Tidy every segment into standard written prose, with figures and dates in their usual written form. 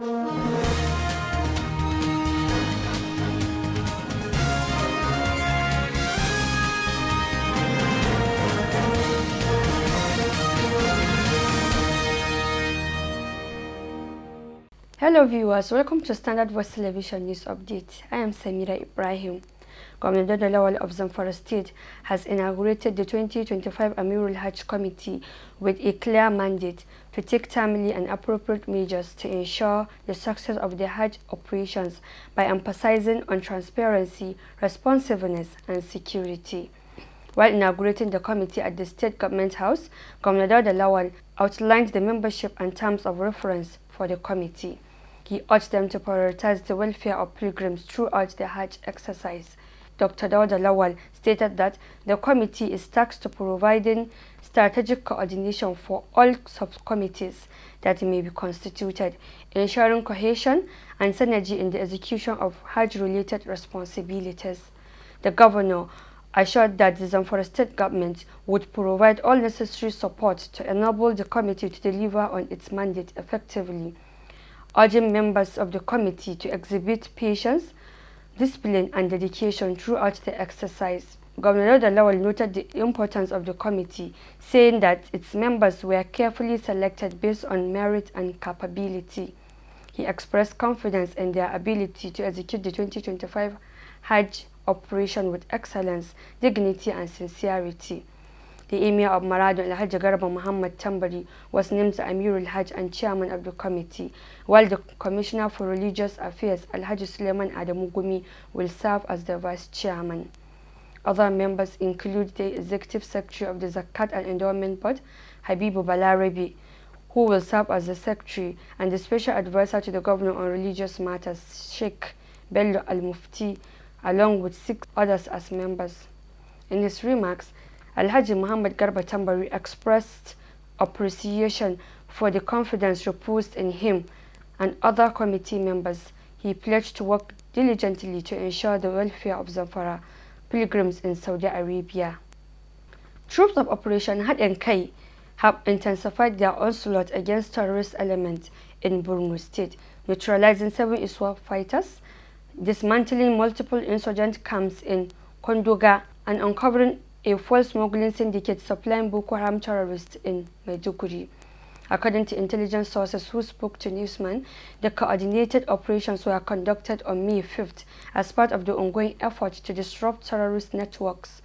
Hello viewers, welcome to Standard Voice Television News Update. I am Samira Ibrahim. Governor Dauda Lawal of Zamfara State has inaugurated the 2025 Amirul Hajj Committee with a clear mandate to take timely and appropriate measures to ensure the success of the Hajj operations by emphasizing on transparency, responsiveness and security. While inaugurating the committee at the State Government House, Governor Dauda Lawal outlined the membership and terms of reference for the committee. He urged them to prioritize the welfare of pilgrims throughout the Hajj exercise. Dr. Dauda Lawal stated that the committee is tasked to providing strategic coordination for all subcommittees that may be constituted, ensuring cohesion and synergy in the execution of Hajj-related responsibilities. The governor assured that the Zamfara State government would provide all necessary support to enable the committee to deliver on its mandate effectively, urging members of the committee to exhibit patience, discipline and dedication throughout the exercise. Governor Dauda Lawal noted the importance of the committee, saying that its members were carefully selected based on merit and capability. He expressed confidence in their ability to execute the 2025 Hajj operation with excellence, dignity and sincerity. The Emir of Maradun Al-Hajj Garba Muhammad Tambari was named the Amirul Hajj and chairman of the committee, while the Commissioner for Religious Affairs Al-Hajj Suleiman Adamu Gumi will serve as the vice chairman. Other members include the Executive Secretary of the Zakat and Endowment Board, Habibu Balarabi, who will serve as the secretary, and the special advisor to the governor on religious matters, Sheikh Bello Al-Mufti, along with 6 others as members. In his remarks, Al-Hajj Muhammad Garba Tambari expressed appreciation for the confidence reposed in him and other committee members. He pledged to work diligently to ensure the welfare of Zamfara pilgrims in Saudi Arabia. Troops of Operation Haɗin Kai have intensified their onslaught against terrorist elements in Borno State, neutralizing 7 ISWAP fighters, dismantling multiple insurgent camps in Kondoga, and uncovering a fuel smuggling syndicate supplying Boko Haram terrorists in Maiduguri. According to intelligence sources who spoke to Newsman, the coordinated operations were conducted on May 5th as part of the ongoing effort to disrupt terrorist networks,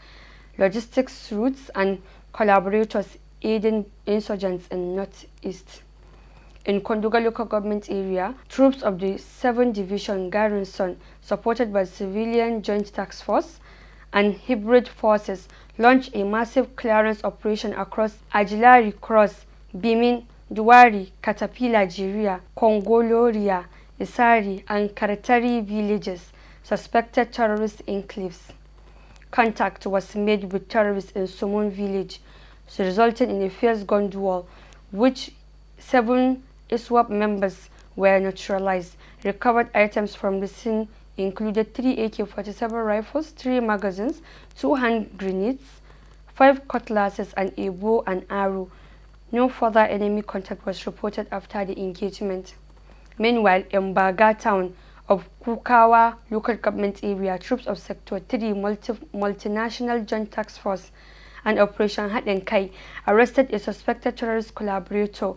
logistics routes, and collaborators aiding insurgents in Northeast. In Kondoga local government area, troops of the 7th Division Garrison, supported by Civilian Joint Task Force and hybrid forces, launched a massive clearance operation across Ajilari Cross, Bimin, Duwari, Katapila, Jiria, Kongoloria, Isari, and Karatari villages, suspected terrorist enclaves. Contact was made with terrorists in Sumun village, resulting in a fierce gun duel, which 7 ISWAP members were neutralized. Recovered items from the scene included 3 AK-47 rifles, 3 magazines, 2 hand grenades, 5 cutlasses, and a bow and arrow. No further enemy contact was reported after the engagement. Meanwhile, in Baga town of Kukawa local government area, troops of Sector 3 Multinational Joint Task Force and Operation Haɗin Kai arrested a suspected terrorist collaborator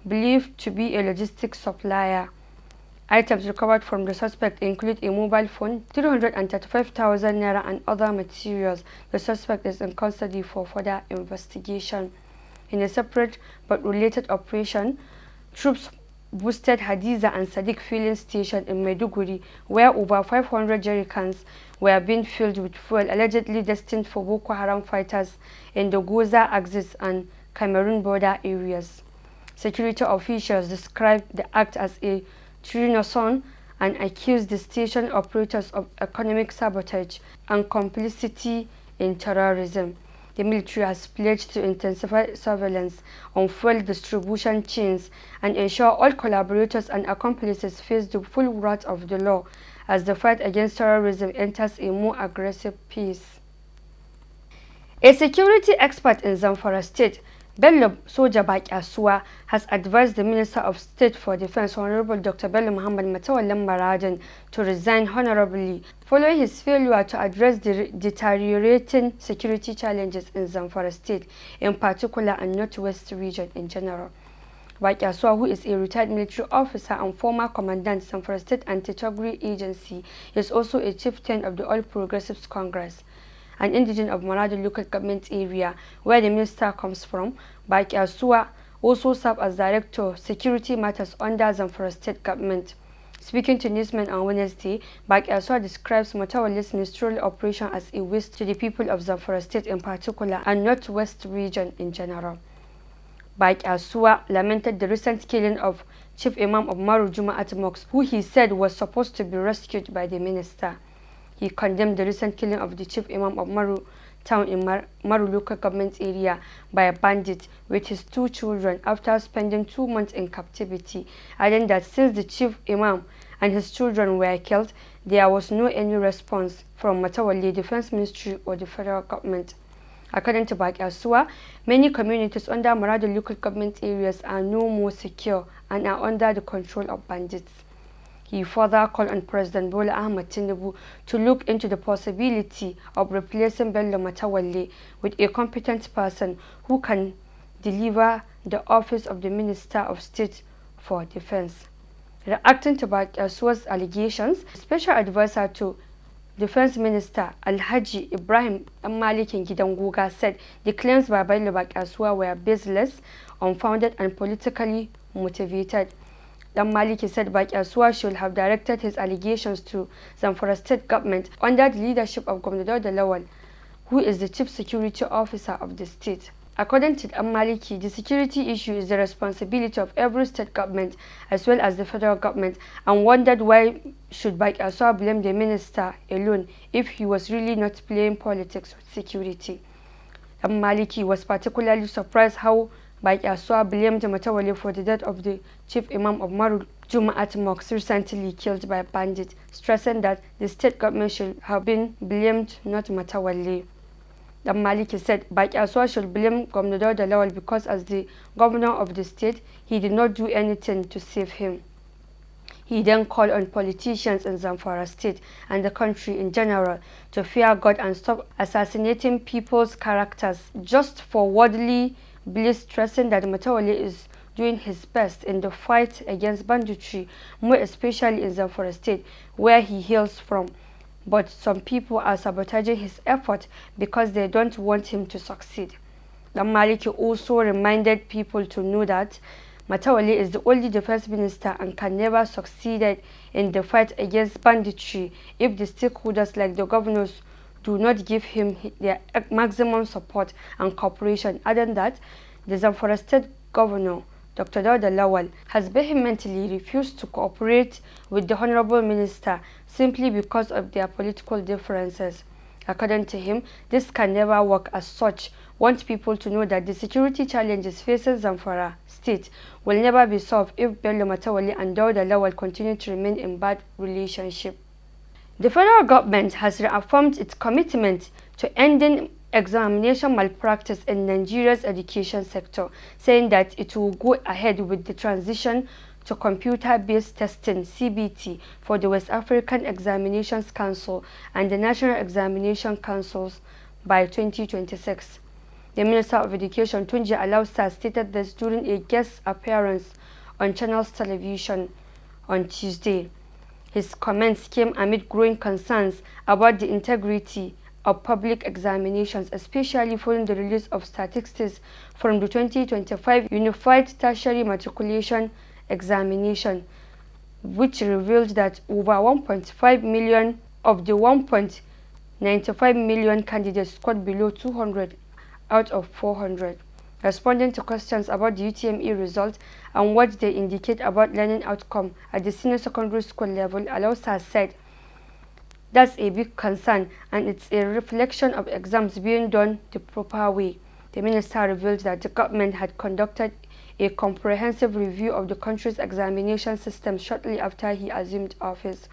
believed to be a logistics supplier. Items recovered from the suspect include a mobile phone, 335,000 naira, and other materials. The suspect is in custody for further investigation. In a separate but related operation, troops boosted Hadiza and Sadiq filling station in Maiduguri, where over 500 jerrycans were being filled with fuel allegedly destined for Boko Haram fighters in the Goza axis and Cameroon border areas. Security officials described the act as a treason and accused the station operators of economic sabotage and complicity in terrorism. The military has pledged to intensify surveillance on fuel distribution chains and ensure all collaborators and accomplices face the full wrath of the law as the fight against terrorism enters a more aggressive phase. A security expert in Zamfara State, Bello Soja Bakyasuwa has advised the Minister of State for Defense, Honorable Dr. Bello Muhammad Matawallan Maradin, to resign honorably following his failure to address the deteriorating security challenges in Zamfara State in particular and Northwest region in general. Bakyasuwa, who is a retired military officer and former commandant Zamfara State Anti-Thuggery Agency, is also a chieftain of the All Progressives Congress, an indigene of Maradi local government area where the minister comes from. Bakyasuwa also served as Director Security Matters under Zamfara State Government. Speaking to newsmen on Wednesday, Bakyasuwa describes Matawalle's ministerial operation as a waste to the people of Zamfara State in particular and Northwest region in general. Bakyasuwa lamented the recent killing of Chief Imam of Maru Juma'at Mosque, who he said was supposed to be rescued by the minister. He condemned the recent killing of the Chief Imam of Maru town in Maru local government area by a bandit with his 2 children after spending 2 months in captivity, adding that since the Chief Imam and his children were killed, there was no any response from Matawalle Defense Ministry or the federal government. According to Bakyasuwa, many communities under Maradi local government areas are no more secure and are under the control of bandits. He further called on President Bola Ahmed Tinubu to look into the possibility of replacing Bello Matawalle with a competent person who can deliver the office of the Minister of State for Defense. Reacting to Bakyasuwa's allegations, Special Advisor to Defense Minister Alhaji Ibrahim Malikin Gidanguga said the claims by Bello Bakyasuwa were baseless, unfounded and politically motivated. Maliki said Bakyasuwa should have directed his allegations to Zamfara State government under the leadership of Governor Dauda Lawal, who is the chief security officer of the state. According to Maliki, the security issue is the responsibility of every state government as well as the federal government, and wondered why should Bakyasuwa blame the minister alone if he was really not playing politics with security. Maliki was particularly surprised how Bakyasuwa blamed Matawalle for the death of the chief imam of Maru Juma'at Mosque recently killed by bandits, stressing that the state government should have been blamed, not Matawalle. Maliki said Bakyasuwa should blame Governor Dauda Lawal because as the governor of the state, he did not do anything to save him. He then called on politicians in Zamfara State and the country in general to fear God and stop assassinating people's characters just for worldly bliss, stressing that Matawalle is doing his best in the fight against banditry, more especially in Zamfara State, where he hails from. But some people are sabotaging his effort because they don't want him to succeed. Maliki also reminded people to know that Matawalle is the only defense minister and can never succeed in the fight against banditry if the stakeholders like the governors do not give him their maximum support and cooperation, adding that the Zamfara State Governor, Dr. Dauda Lawal, has vehemently refused to cooperate with the Honorable Minister simply because of their political differences. According to him, this can never work. As such, wants people to know that the security challenges facing Zamfara State will never be solved if Bello Matawalle and Dauda Lawal continue to remain in bad relationship. The federal government has reaffirmed its commitment to ending examination malpractice in Nigeria's education sector, saying that it will go ahead with the transition to computer-based testing (CBT) for the West African Examinations Council and the National Examination Councils by 2026. The Minister of Education, Tunji Alausa, stated this during a guest appearance on Channels Television on Tuesday. His comments came amid growing concerns about the integrity of public examinations, especially following the release of statistics from the 2025 Unified Tertiary Matriculation Examination, which revealed that over 1.5 million of the 1.95 million candidates scored below 200 out of 400. Responding to questions about the UTME result and what they indicate about learning outcome at the senior secondary school level, Alausa said, "That's a big concern and it's a reflection of exams being done the proper way." The minister revealed that the government had conducted a comprehensive review of the country's examination system shortly after he assumed office.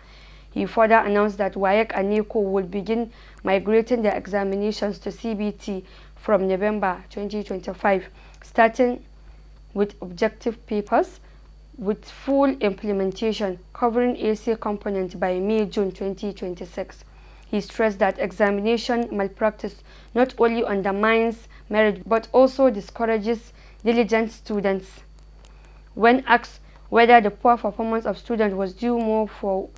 He further announced that WAEC and NECO would begin migrating their examinations to CBT from November 2025, starting with objective papers, with full implementation covering essay components by May-June 2026. He stressed that examination malpractice not only undermines merit but also discourages diligent students. When asked whether the poor performance of students was due more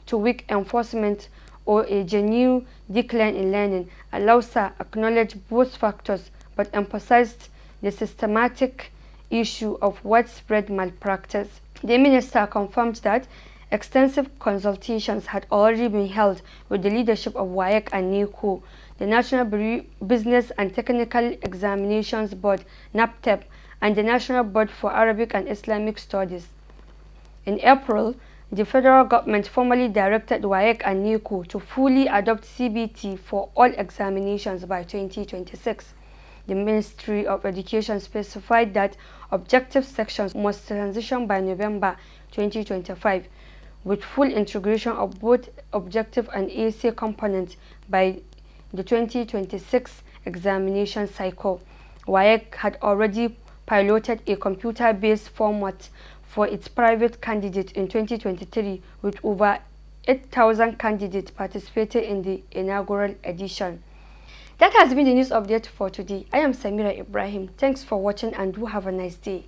to weak enforcement or a genuine decline in learning, Alausa acknowledged both factors but emphasized the systematic issue of widespread malpractice. The minister confirmed that extensive consultations had already been held with the leadership of WAEC and NECO, the National Business and Technical Examinations Board (NAPTEP), and the National Board for Arabic and Islamic Studies. In April, the federal government formally directed WAEC and NECO to fully adopt CBT for all examinations by 2026. The Ministry of Education specified that objective sections must transition by November 2025, with full integration of both objective and essay components by the 2026 examination cycle. WAEC had already piloted a computer-based format for its private candidates in 2023, with over 8,000 candidates participating in the inaugural edition. That has been the news update for today. I am Samira Ibrahim. Thanks for watching and do have a nice day.